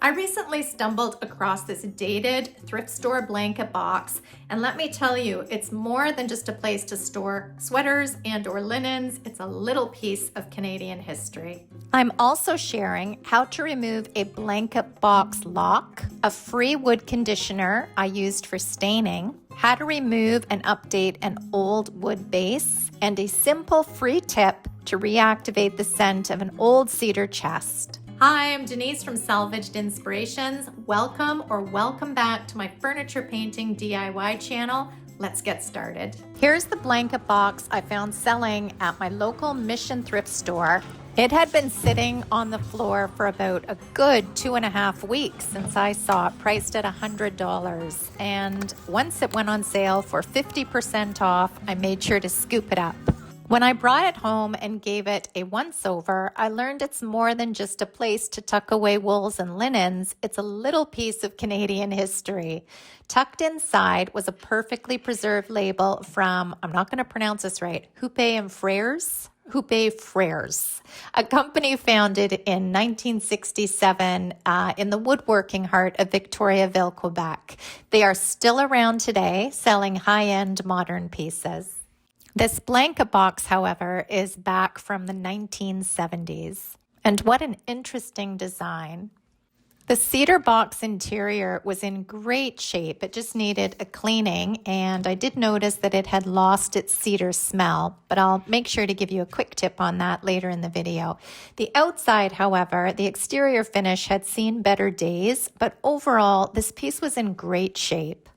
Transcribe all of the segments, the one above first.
I recently stumbled across this dated thrift store blanket box, and let me tell you, it's more than just a place to store sweaters and/or linens. It's a little piece of Canadian history. I'm also sharing how to remove a blanket box lock, a free wood conditioner I used for staining, how to remove and update an old wood base, and a simple free tip to reactivate the scent of an old cedar chest. Hi, I'm Denise from Salvaged Inspirations. Welcome back to my furniture painting DIY channel. Let's get started. Here's the blanket box I found selling at my local Mission Thrift store. It had been sitting on the floor for about a good 2.5 weeks since I saw it priced at $100. And once it went on sale for 50% off, I made sure to scoop it up. When I brought it home and gave it a once-over, I learned it's more than just a place to tuck away wools and linens. It's a little piece of Canadian history. Tucked inside was a perfectly preserved label from, I'm not going to pronounce this right, Houpe Frères, a company founded in 1967 in the woodworking heart of Victoriaville, Quebec. They are still around today, selling high-end modern pieces. This blanket box, however, is back from the 1970s. And what an interesting design. The cedar box interior was in great shape. It just needed a cleaning, and I did notice that it had lost its cedar smell, but I'll make sure to give you a quick tip on that later in the video. The outside, however, the exterior finish had seen better days, but overall, this piece was in great shape.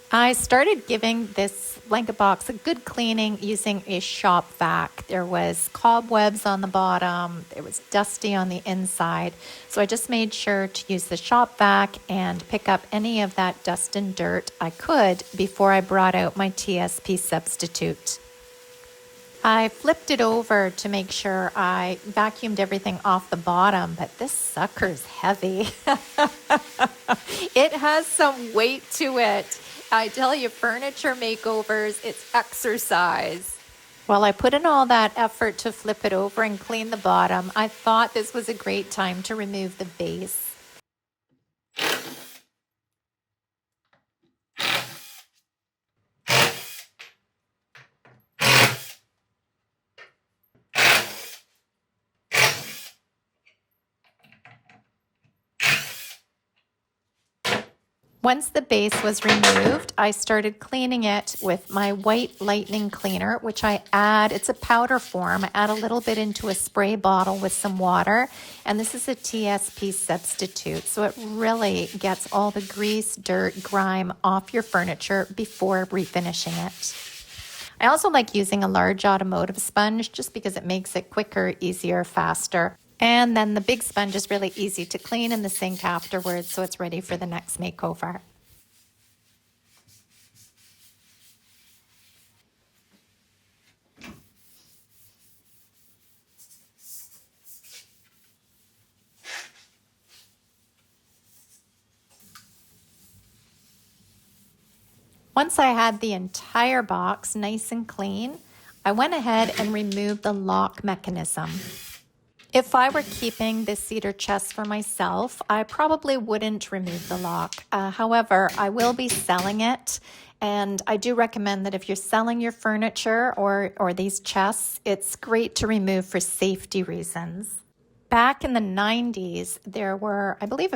I started giving this blanket box a good cleaning using a shop vac. There was cobwebs on the bottom, it was dusty on the inside, so I just made sure to use the shop vac and pick up any of that dust and dirt I could before I brought out my TSP substitute. I flipped it over to make sure I vacuumed everything off the bottom, but this sucker's heavy. It has some weight to it. I tell you, furniture makeovers, it's exercise. While I put in all that effort to flip it over and clean the bottom, I thought this was a great time to remove the base. Once the base was removed, I started cleaning it with my white lightning cleaner, which I add, it's a powder form, I add a little bit into a spray bottle with some water, and this is a TSP substitute, so it really gets all the grease, dirt, grime off your furniture before refinishing it. I also like using a large automotive sponge just because it makes it quicker, easier, faster. And then the big sponge is really easy to clean in the sink afterwards, so it's ready for the next makeover. Once I had the entire box nice and clean, I went ahead and removed the lock mechanism. If I were keeping this cedar chest for myself, I probably wouldn't remove the lock. However, I will be selling it, and I do recommend that if you're selling your furniture or these chests, it's great to remove for safety reasons. Back in the 90s, there were, I believe,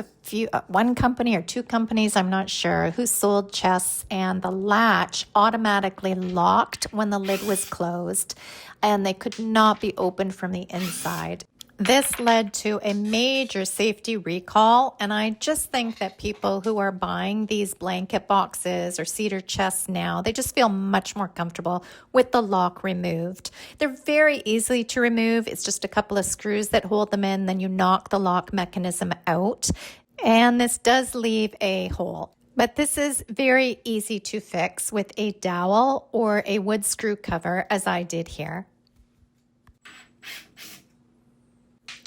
one company or two companies, I'm not sure, who sold chests, and the latch automatically locked when the lid was closed, and they could not be opened from the inside. This led to a major safety recall, and I just think that people who are buying these blanket boxes or cedar chests now, they just feel much more comfortable with the lock removed. They're very easy to remove. It's just a couple of screws that hold them in, then you knock the lock mechanism out, and this does leave a hole. But this is very easy to fix with a dowel or a wood screw cover, as I did here.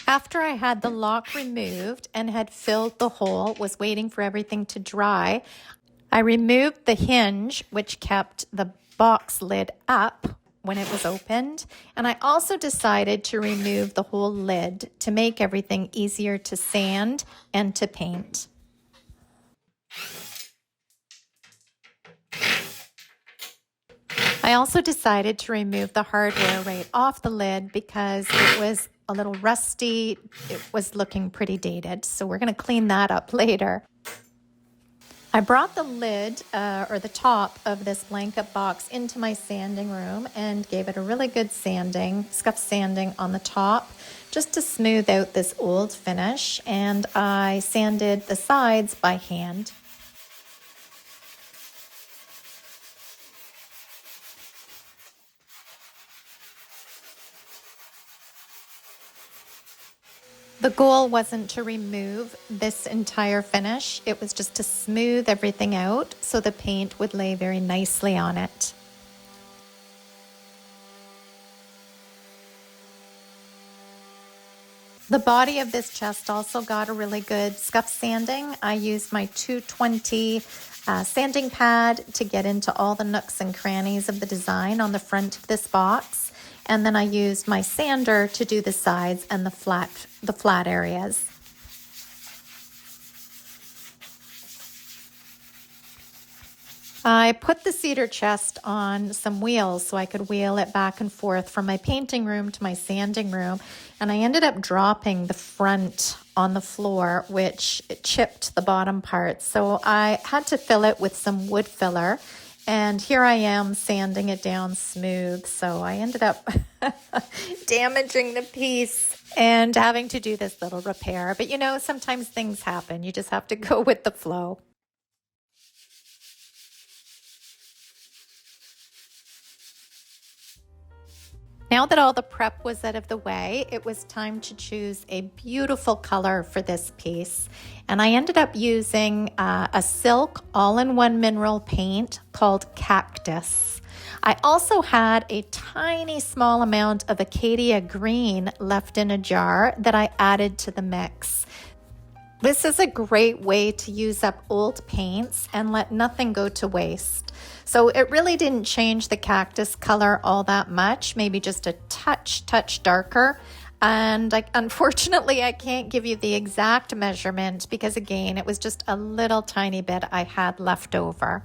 After I had the lock removed and had filled the hole, was waiting for everything to dry, I removed the hinge, which kept the box lid up when it was opened. And I also decided to remove the whole lid to make everything easier to sand and to paint. I also decided to remove the hardware right off the lid because it was a little rusty. It was looking pretty dated, so we're going to clean that up later. I brought the lid or the top of this blanket box into my sanding room and gave it a really good sanding, scuff sanding on the top just to smooth out this old finish, and I sanded the sides by hand. The goal wasn't to remove this entire finish, it was just to smooth everything out so the paint would lay very nicely on it. The body of this chest also got a really good scuff sanding. I used my 220 sanding pad to get into all the nooks and crannies of the design on the front of this box. And then I used my sander to do the sides and the flat areas. I put the cedar chest on some wheels so I could wheel it back and forth from my painting room to my sanding room. And I ended up dropping the front on the floor, which chipped the bottom part. So I had to fill it with some wood filler. And here I am sanding it down smooth. So I ended up damaging the piece and having to do this little repair. But you know, sometimes things happen. You just have to go with the flow. Now that all the prep was out of the way, it was time to choose a beautiful color for this piece. And I ended up using a silk all-in-one mineral paint called Cactus. I also had a tiny small amount of Acacia green left in a jar that I added to the mix. This is a great way to use up old paints and let nothing go to waste. So it really didn't change the cactus color all that much, maybe just a touch darker. And unfortunately, I can't give you the exact measurement because again, it was just a little tiny bit I had left over.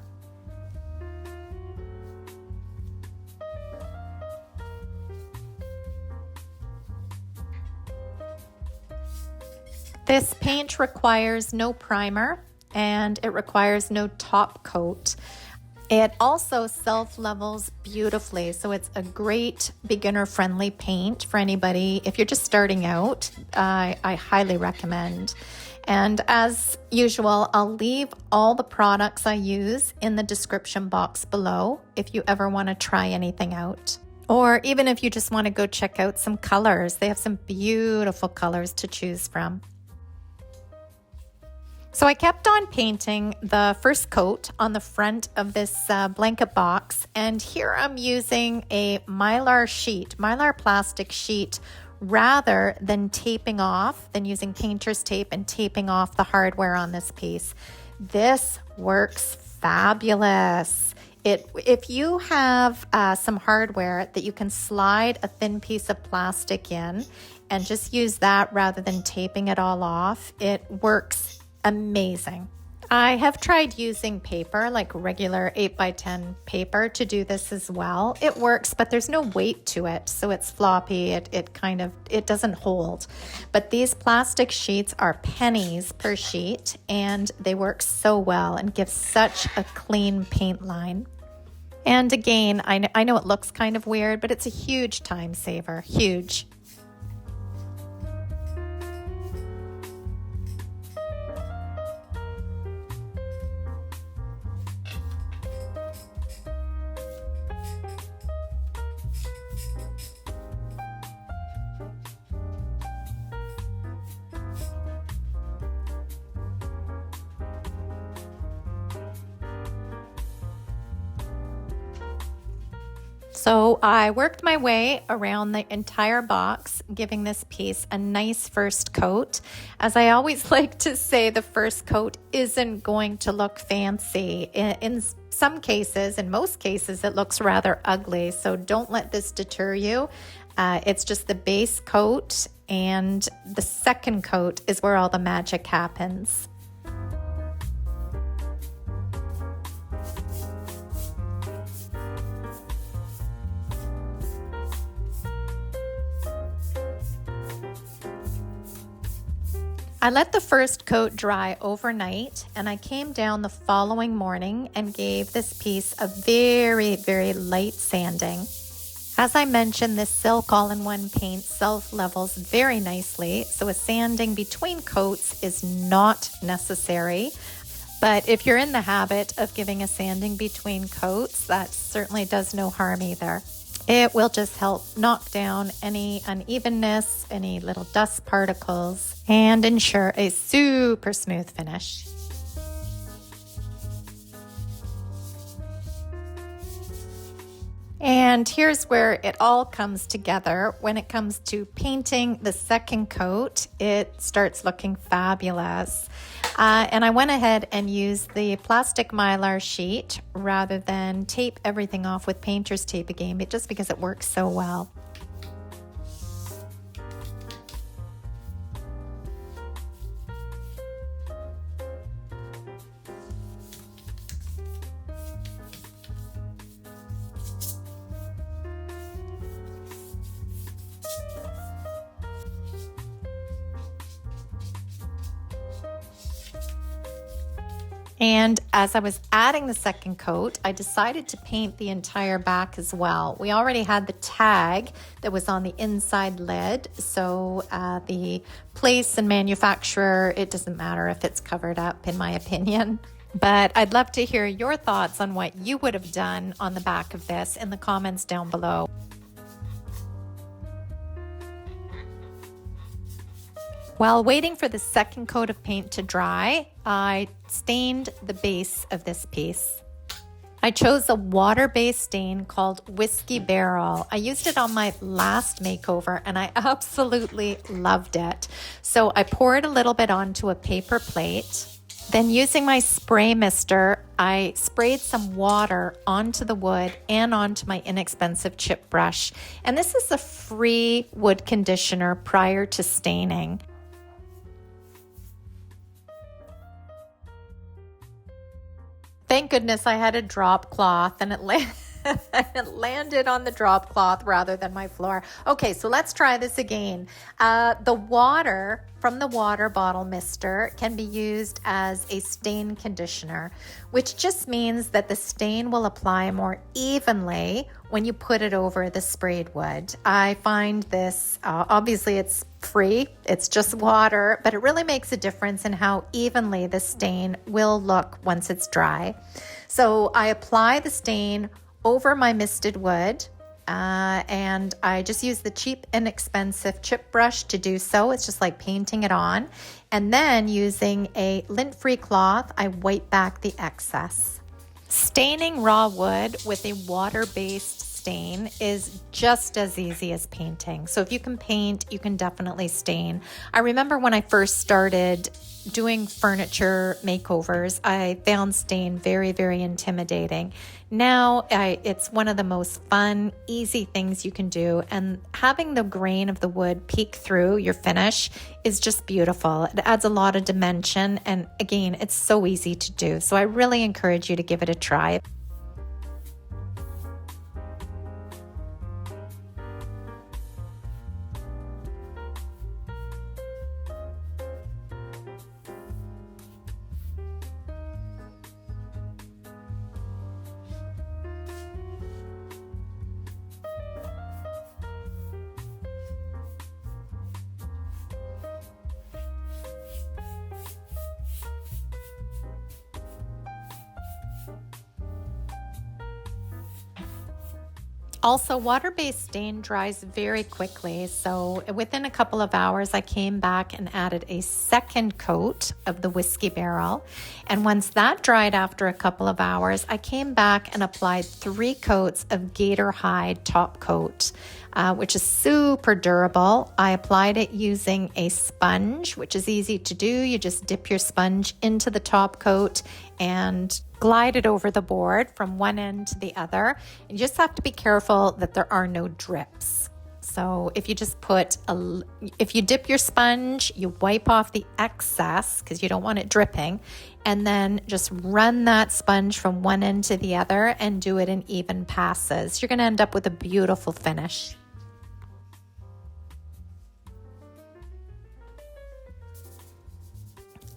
This paint requires no primer and it requires no top coat. It also self-levels beautifully, so it's a great beginner-friendly paint for anybody. If you're just starting out, I highly recommend. And as usual, I'll leave all the products I use in the description box below if you ever want to try anything out. Or even if you just want to go check out some colors. They have some beautiful colors to choose from. So I kept on painting the first coat on the front of this blanket box, and here I'm using a mylar plastic sheet, rather than using painter's tape and taping off the hardware on this piece. This works fabulous. If you have some hardware that you can slide a thin piece of plastic in and just use that rather than taping it all off, it works amazing. I have tried using paper, like regular 8x10 paper, to do this as well. It works, but there's no weight to it, so it's floppy. It doesn't hold. But these plastic sheets are pennies per sheet, and they work so well and give such a clean paint line. And again, I know it looks kind of weird, but it's a huge time saver, huge. So I worked my way around the entire box, giving this piece a nice first coat. As I always like to say, the first coat isn't going to look fancy. In some cases, in most cases, it looks rather ugly. So don't let this deter you. It's just the base coat, and the second coat is where all the magic happens. I let the first coat dry overnight, and I came down the following morning and gave this piece a very, very light sanding. As I mentioned, this silk all-in-one paint self-levels very nicely, so a sanding between coats is not necessary. But if you're in the habit of giving a sanding between coats, that certainly does no harm either. It will just help knock down any unevenness, any little dust particles, and ensure a super smooth finish. And here's where it all comes together. When it comes to painting the second coat, it starts looking fabulous. And I went ahead and used the plastic mylar sheet rather than tape everything off with painter's tape again, just because it works so well. And as I was adding the second coat, I decided to paint the entire back as well. We already had the tag that was on the inside lid, so the place and manufacturer, it doesn't matter if it's covered up, in my opinion. But I'd love to hear your thoughts on what you would have done on the back of this in the comments down below. While waiting for the second coat of paint to dry, I stained the base of this piece. I chose a water-based stain called Whiskey Barrel. I used it on my last makeover and I absolutely loved it. So I poured a little bit onto a paper plate. Then using my spray mister, I sprayed some water onto the wood and onto my inexpensive chip brush. And this is a free wood conditioner prior to staining. Thank goodness I had a drop cloth and it landed on the drop cloth rather than my floor. Okay, so let's try this again. The water from the water bottle mister can be used as a stain conditioner, which just means that the stain will apply more evenly when you put it over the sprayed wood. I find this, obviously it's free, it's just water, but it really makes a difference in how evenly the stain will look once it's dry. So I apply the stain over my misted wood, and I just use the cheap, inexpensive chip brush to do so. It's just like painting it on. And then using a lint-free cloth, I wipe back the excess. Staining raw wood with a water-based stain is just as easy as painting. So if you can paint, you can definitely stain. I remember when I first started doing furniture makeovers, I found stain very, very intimidating. Now it's one of the most fun, easy things you can do, and having the grain of the wood peek through your finish is just beautiful. It adds a lot of dimension, and again, it's so easy to do. So I really encourage you to give it a try. Also, water-based stain dries very quickly, so within a couple of hours I came back and added a second coat of the whiskey barrel. And once that dried after a couple of hours, I came back and applied 3 coats of gator hide top coat, which is super durable. I applied it using a sponge, which is easy to do. You just dip your sponge into the top coat and glide it over the board from one end to the other. You just have to be careful that there are no drips. So if you just if you dip your sponge, you wipe off the excess because you don't want it dripping, and then just run that sponge from one end to the other and do it in even passes. You're going to end up with a beautiful finish.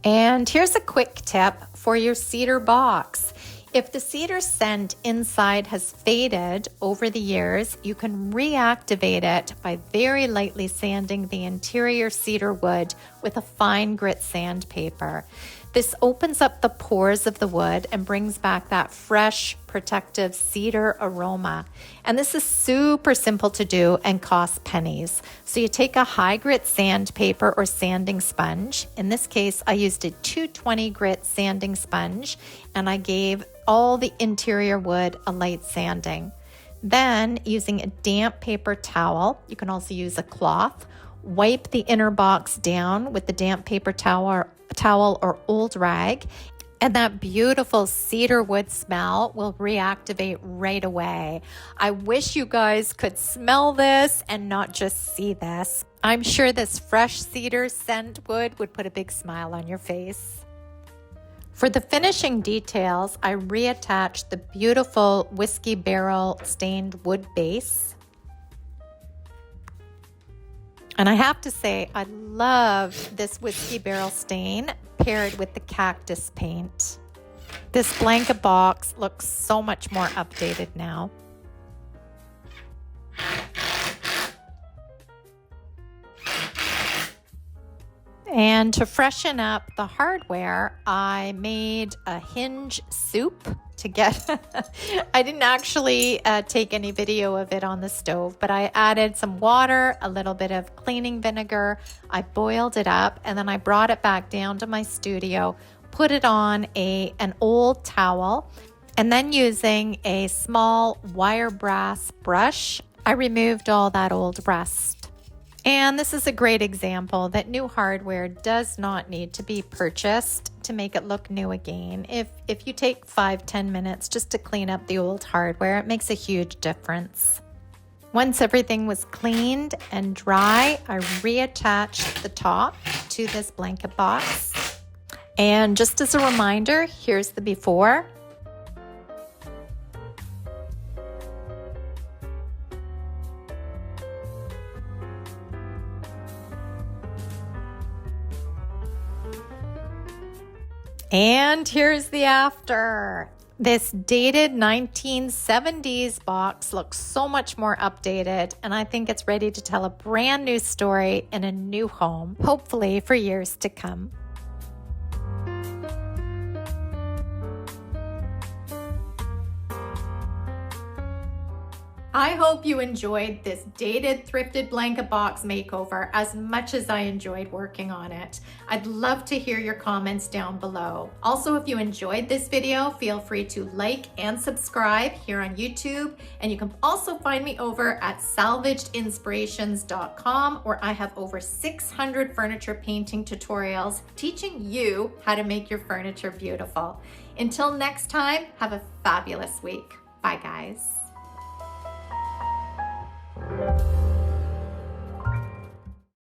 And here's a quick tip for your cedar box. If the cedar scent inside has faded over the years, you can reactivate it by very lightly sanding the interior cedar wood with a fine grit sandpaper. This opens up the pores of the wood and brings back that fresh, protective cedar aroma. And this is super simple to do and costs pennies. So you take a high grit sandpaper or sanding sponge. In this case, I used a 220 grit sanding sponge, and I gave all the interior wood a light sanding. Then, using a damp paper towel, you can also use a cloth, wipe the inner box down with the damp paper towel or old rag, and that beautiful cedar wood smell will reactivate right away. I wish you guys could smell this and not just see this. I'm sure this fresh cedar scent wood would put a big smile on your face. For the finishing details, I reattached the beautiful whiskey barrel stained wood base. And I have to say, I love this whiskey barrel stain paired with the cactus paint. This blanket box looks so much more updated now. And to freshen up the hardware, I made a hinge soup to get. I didn't actually take any video of it on the stove, but I added some water, a little bit of cleaning vinegar. I boiled it up, and then I brought it back down to my studio, put it on an old towel, and then using a small wire brass brush, I removed all that old rust. And this is a great example that new hardware does not need to be purchased to make it look new again. If you take 5-10 minutes just to clean up the old hardware, it makes a huge difference. Once everything was cleaned and dry, I reattached the top to this blanket box. And just as a reminder, here's the before. And here's the after. This dated 1970s box looks so much more updated, and I think it's ready to tell a brand new story in a new home, hopefully for years to come. I hope you enjoyed this dated thrifted blanket box makeover as much as I enjoyed working on it. I'd love to hear your comments down below. Also, if you enjoyed this video, feel free to like and subscribe here on YouTube. And you can also find me over at salvagedinspirations.com, where I have over 600 furniture painting tutorials teaching you how to make your furniture beautiful. Until next time, have a fabulous week. Bye, guys.